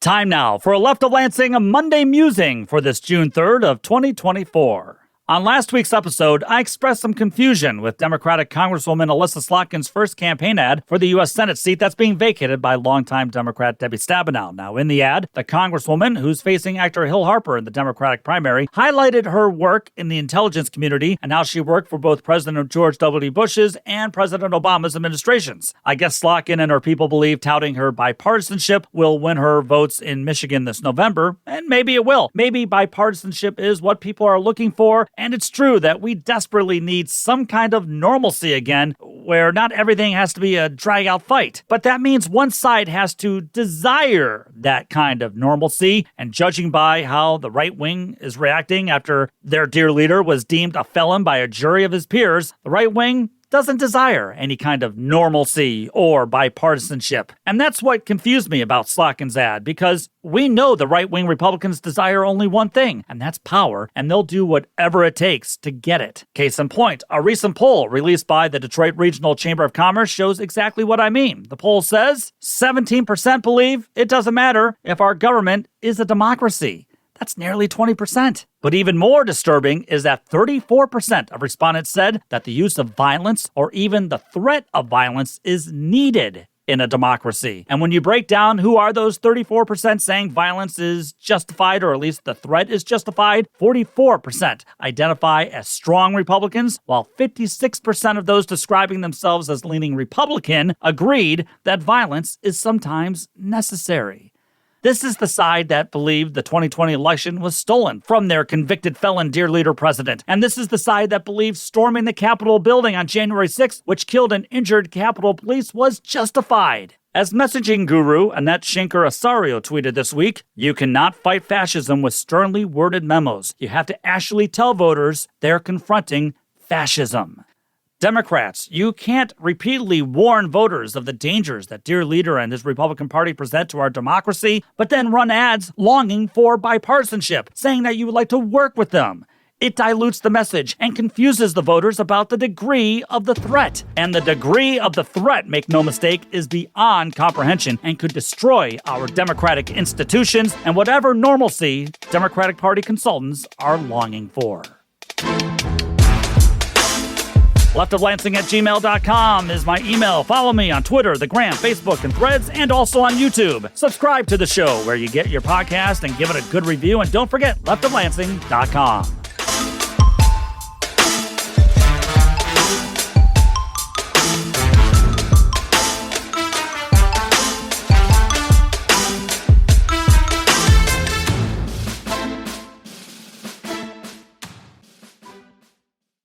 Time now for a Left of Lansing Monday Musing for this June 3rd of 2024. On last week's episode, I expressed some confusion with Democratic Congresswoman Elissa Slotkin's first campaign ad for the U.S. Senate seat that's being vacated by longtime Democrat Debbie Stabenow. Now, in the ad, the Congresswoman, who's facing actor Hill Harper in the Democratic primary, highlighted her work in the intelligence community and how she worked for both President George W. Bush's and President Obama's administrations. I guess Slotkin and her people believe touting her bipartisanship will win her votes in Michigan this November, and maybe it will. Maybe bipartisanship is what people are looking for. And it's true that we desperately need some kind of normalcy again, where not everything has to be a drag-out fight. But that means one side has to desire that kind of normalcy, and judging by how the right wing is reacting after their dear leader was deemed a felon by a jury of his peers, the right wing doesn't desire any kind of normalcy or bipartisanship. And that's what confused me about Slotkin's ad, because we know the right-wing Republicans desire only one thing, and that's power, and they'll do whatever it takes to get it. Case in point, a recent poll released by the Detroit Regional Chamber of Commerce shows exactly what I mean. The poll says 17% believe it doesn't matter if our government is a democracy. That's nearly 20%. But even more disturbing is that 34% of respondents said that the use of violence or even the threat of violence is needed in a democracy. And when you break down who are those 34% saying violence is justified, or at least the threat is justified, 44% identify as strong Republicans, while 56% of those describing themselves as leaning Republican agreed that violence is sometimes necessary. This is the side that believed the 2020 election was stolen from their convicted felon dear leader president. And this is the side that believed storming the Capitol building on January 6th, which killed and injured Capitol Police, was justified. As messaging guru Annette Shinker-Asario tweeted this week, "You cannot fight fascism with sternly worded memos. You have to actually tell voters they're confronting fascism." Democrats, you can't repeatedly warn voters of the dangers that dear leader and his Republican Party present to our democracy, but then run ads longing for bipartisanship, saying that you would like to work with them. It dilutes the message and confuses the voters about the degree of the threat. And the degree of the threat, make no mistake, is beyond comprehension and could destroy our democratic institutions and whatever normalcy Democratic Party consultants are longing for. leftoflansing@gmail.com is my email. Follow me on Twitter, the Gram, Facebook, and Threads, and also on YouTube. Subscribe to the show where you get your podcast and give it a good review. And don't forget, leftoflansing.com.